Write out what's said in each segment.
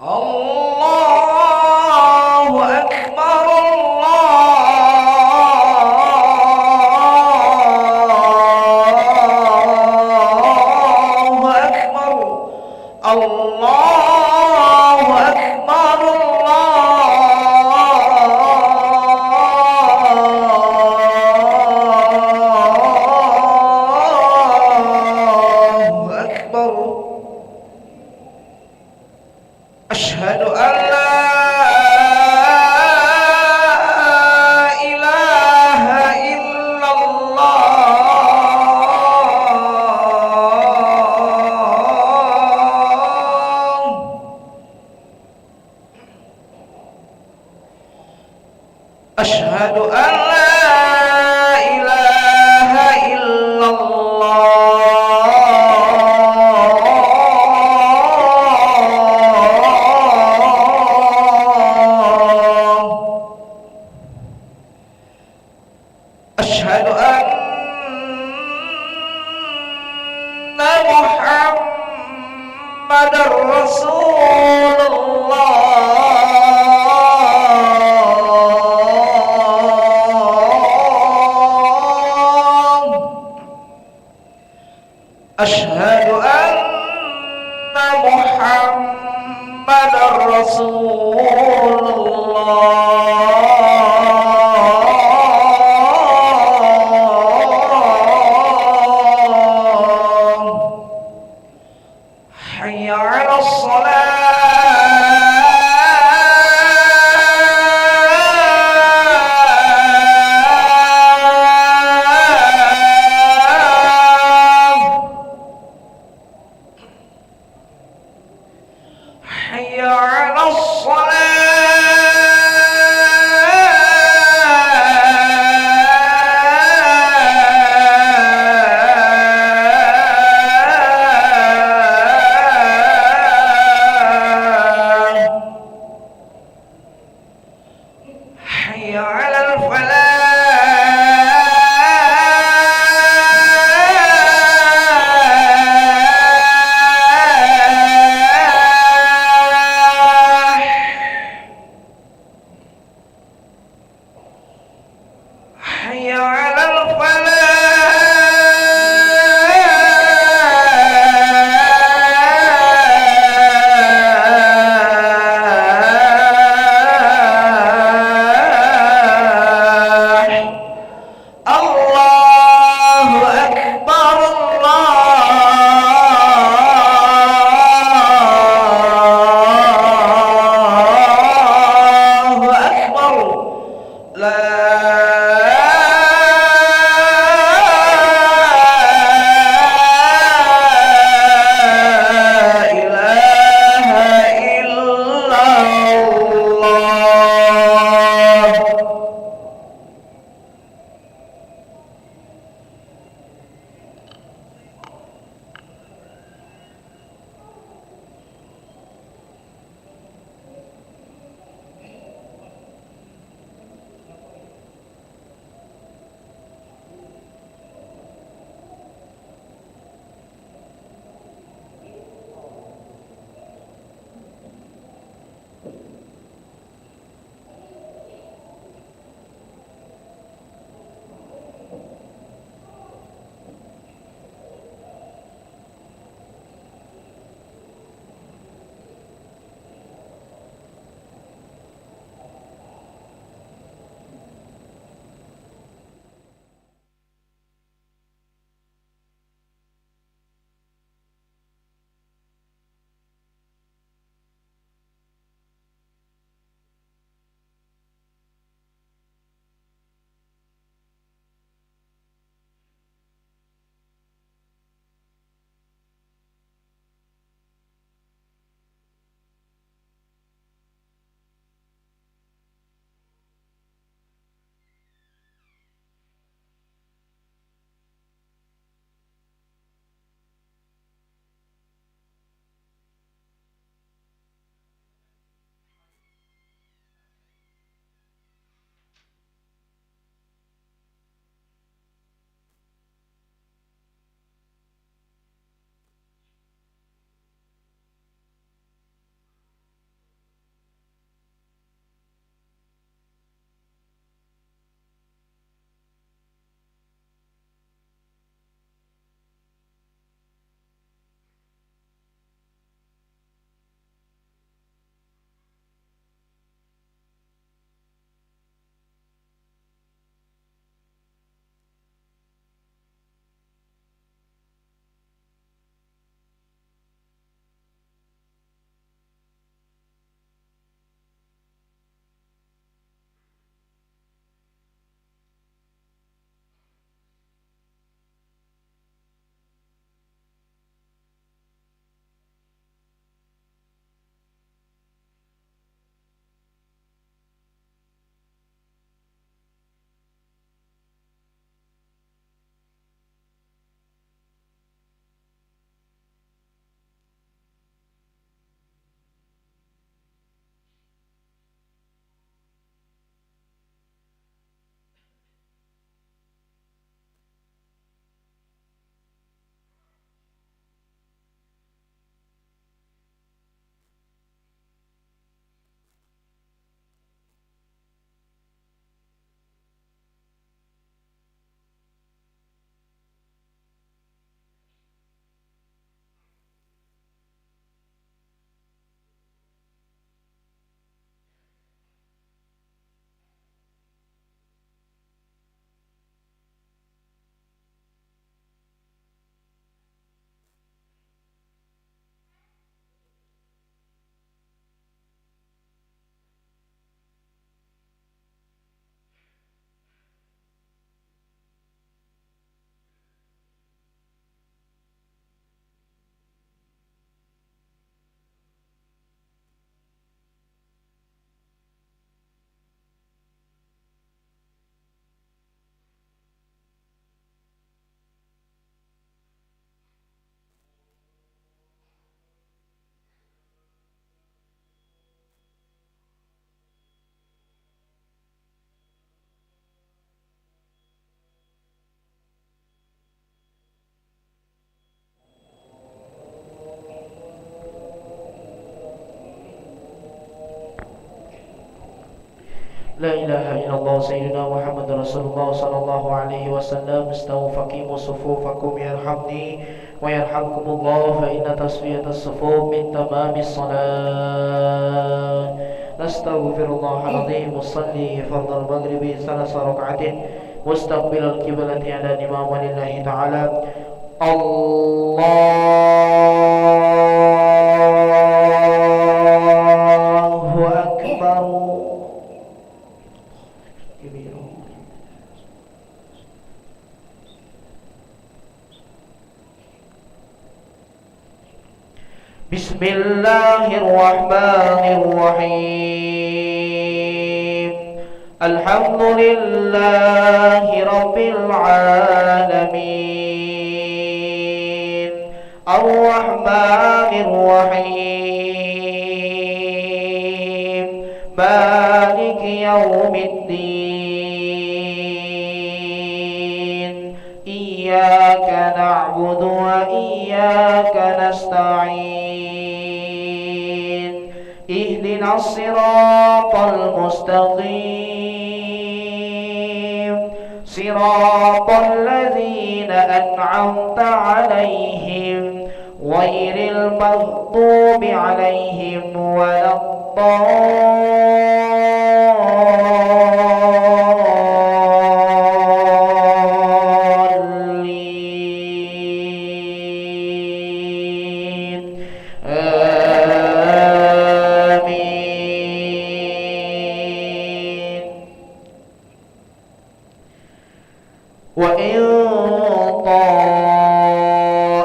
Allahu Akbar, Allahu Akbar, Allahu Akbar, Allahu Akbar. Asyhadu an la ilaha illallah. Asyhadu an la ilaha illallah. Asyhadu anna Muhammadar Rasulullah. Asyhadu anna Muhammadar Rasulullah. Hayya 'alas salah. Hayya 'alas salah. لا إله إلا الله سيدنا محمد رسول الله صلى الله عليه وسلم. استووا فقيموا صفوفكم يرحمني ويرحمكم الله، فإن تصفية الصفوف من تمام الصلاة. نستغفر الله العظيم وصلي فرض المغرب 3 ركعات مستقبل القبلة على الإمام لله تعالى. الله أكبر. بسم الله الرحمن الرحيم. الحمد لله رب العالمين، الرحمن الرحيم، مالك يوم الدين. إياك نعبد وإياك نستعين. اهدنا الصراط المستقيم، صراط الذين أنعمت عليهم غير المغضوب عليهم ولا الضالين. آمين. وإن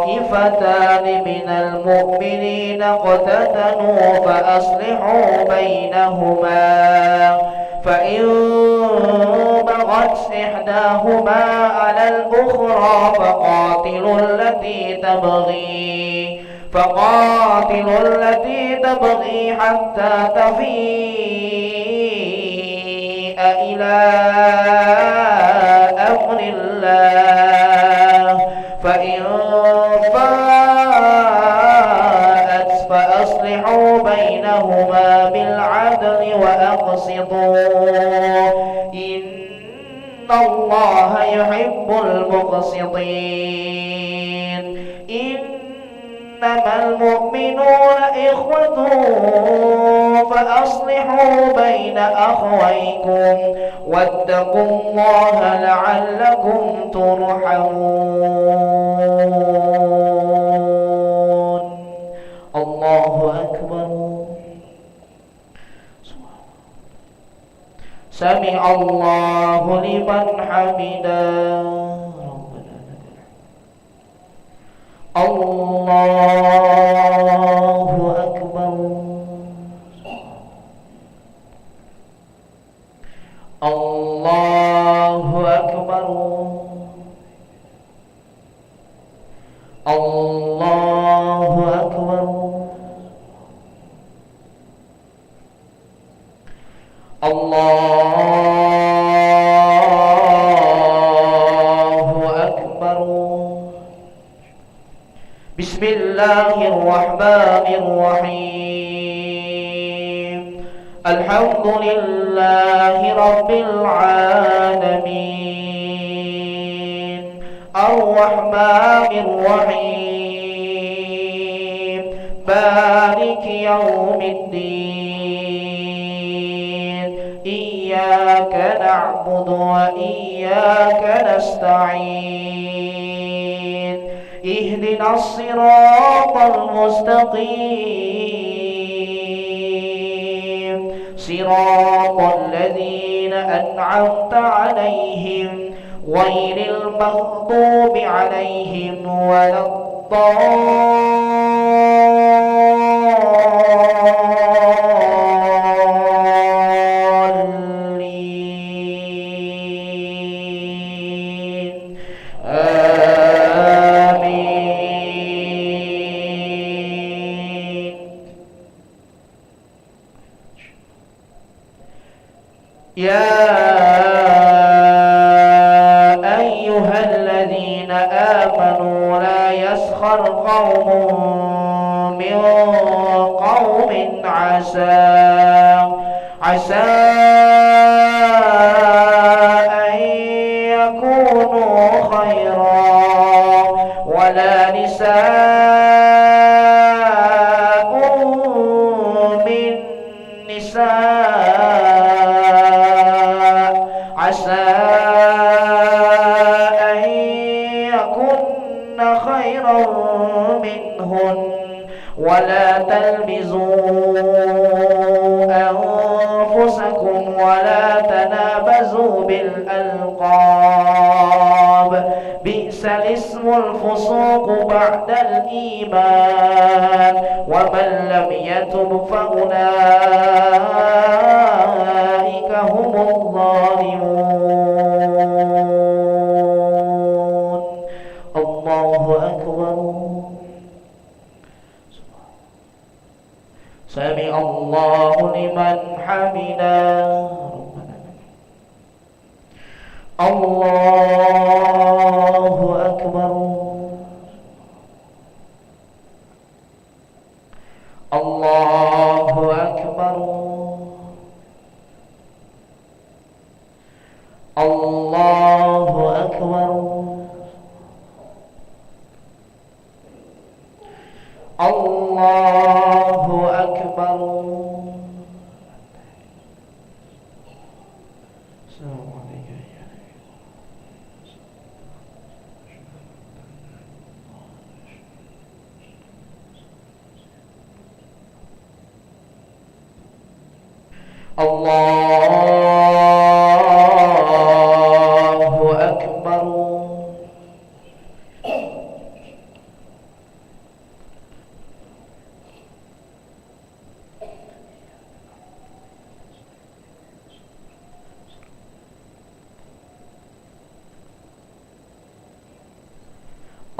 طائفتان من المؤمنين اقتتلوا فأصلحوا بينهما، فإن بغت إحداهما على الأخرى فقاتلوا التي تبغي حتى تفيء إلى أمر الله، فإن فاءت فأصلحوا بينهما بالعدل وأقسطوا، إن الله يحب المقسطين. إنما المؤمنون إخوة فأصلحوا بين أخويكم واتقوا الله لعلكم ترحمون. الله أكبر. سمع الله لمن حمده. الله أكبر. الله أكبر. الله أكبر. الله أكبر. بسم الله الرحمن الرحيم. الحمد لله رب العالمين، الرحمن الرحيم، مالك يوم الدين. إياك نعبد وإياك نستعين. اهدنا الصراط المستقيم، صراط الذين أنعمت عليهم غير المغضوب عليهم ولا الضالين. آمين. يا أيها الذين آمنوا لا يسخر قوم من قوم عسى ولا نساء من نساء عسى أن يكن خيرا منهن ولا تلمزوا أنفسكم ولا تنابزوا بالألقاب بئس الاسم الفسوق بعد الإيمان ومن لم يتب فأولئك هم الظالمون. الله أكبر. سمع الله لمن حمده. الله أكبر. الله أكبر. الله أكبر. الله أكبر. السلام عليكم. الله أكبر.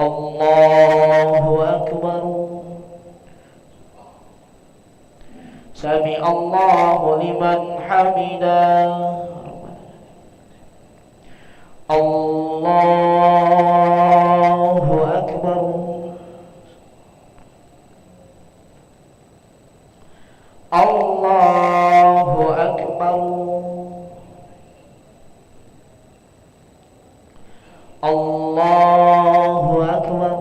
الله أكبر. سمع الله لمن حمده. الله أكبر. الله أكبر. الله أكبر.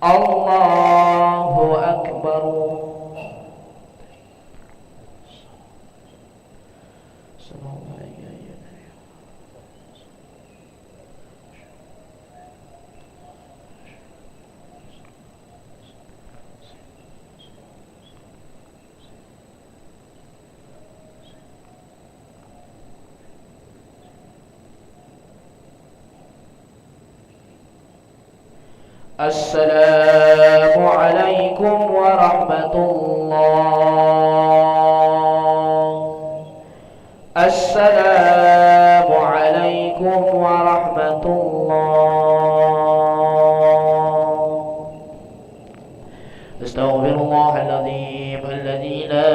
الله أكبر. السلام عليكم. السلام عليكم ورحمة الله. السلام عليكم ورحمة الله. استغفر الله العظيم الذي لا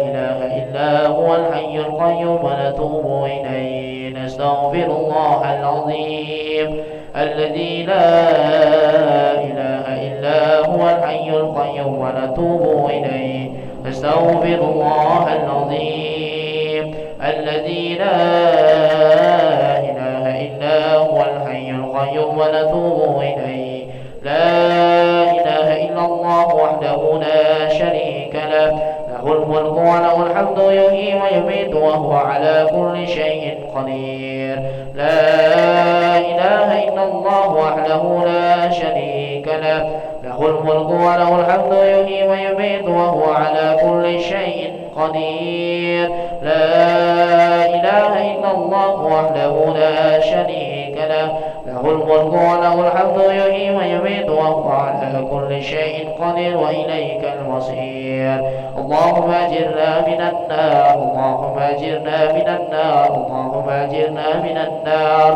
إله إلا هو الحي القيوم ونتوب إليه. نستغفر الله العظيم الذي لا إله إلا هو الحي القيوم ونتوب إليه. نستغفر الله العظيم الذي لا إله إلا هو الحي القيوم ونتوب إليه. لا إله إلا الله وحده لا شريك له له الملك وله الحمد يحيي ويميت وهو على كل شيء قدير. لا إله إلا الله وحده لا شريك له له الملك وله الحمد يحيي ويميت وهو على كل شيء قدير. لا إله إلا الله وحده لا شريك له له الملك وله الحمد يحيي ويميت وهو على كل شيء قدير وإليك المصير. اللهم أجرنا من النار. اللهم أجرنا من النار. اللهم أجرنا من النار.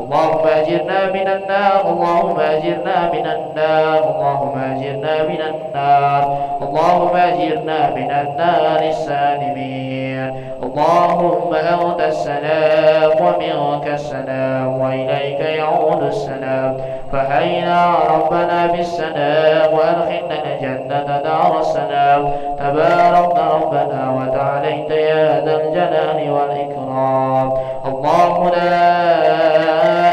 اللهم أجرنا من النار اللهم أجرنا من النار اللهم أجرنا من النار اللهم أجرنا من النار السالمين اللهم أنت السلام ومنك السلام وإليك يعود السلام فحينا ربنا بالسلام وأدخلنا الجنة دار السلام تباركت ربنا وتعاليت يا ذا الجلال والإكرام الله لا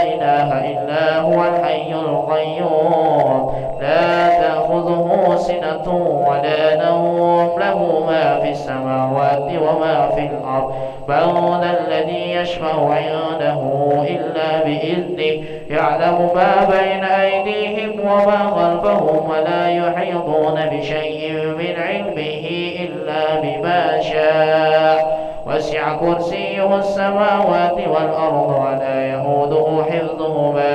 إله إلا هو الحي القيوم لا تأخذه سنة ولا نوم له ما في السماوات وما في الأرض من ذا الذي يشفع عنده إلا بإذنه يعلم ما بين أيديهم وما خلفهم ولا يحيطون بشيء من علمه إلا بما شاء وسع كرسيه السماوات والأرض ولا يئوده حفظهما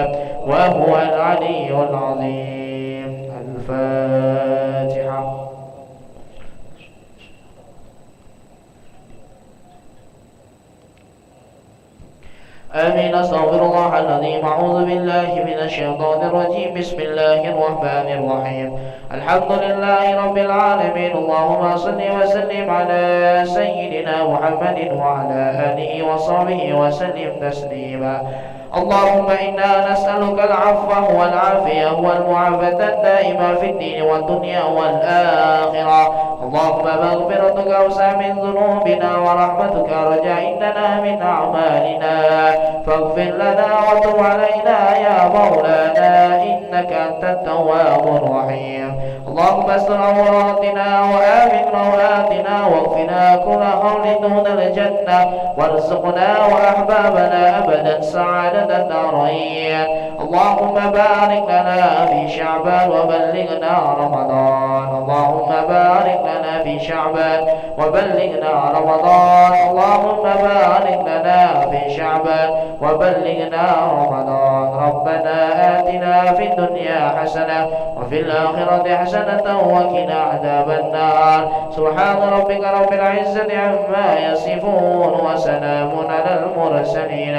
وهو العلي العظيم. الفاتحة. آمين. أستغفر الله العظيم. أعوذ بالله من الشيطان الرجيم. بسم الله الرحمن الرحيم. الحمد لله رب العالمين. اللهم صل وسلم على سيدنا محمد وعلى آله وصحبه وسلم تسليما. اللهم إنا نسألك العفو والعافية والمعافاة الدائمة في الدين والدنيا والآخرة. اللهم مغفرتك أوسع من ذنوبنا ورحمتك أرجى عندنا من أعمالنا فاغفر لنا وتب علينا يا مولانا إنك أنت التواب الرحيم. اللهم استر عوراتنا وآمن روآتنا واغفنا كل حول دون الجنة وارزقنا وأحبابنا أبدا سعادة الدارين. اللهم بارك لنا في شعبان وبلغنا رمضان. اللهم بارك لنا في شعبان وبلغنا رمضان. اللهم بارك لنا في شعبان وبلغنا رمضان. ربنا آتنا في الدنيا حسنة وفي الآخرة حسنة وقنا عذاب النار. سبحان ربك رب العزة عما يصفون وسلام على المرسلين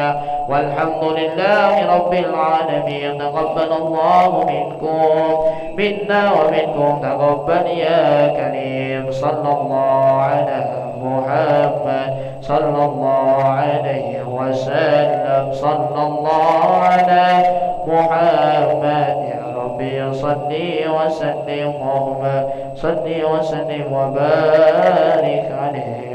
والحمد لله رب العالمين. تقبل الله منكم منا ومنكم تقبل يا كريم. صلى الله على محمد صلى الله عليه وسلم. صلى الله على محمد يا ربي صل وسلم اللهم صل وسلم وبارك عليه.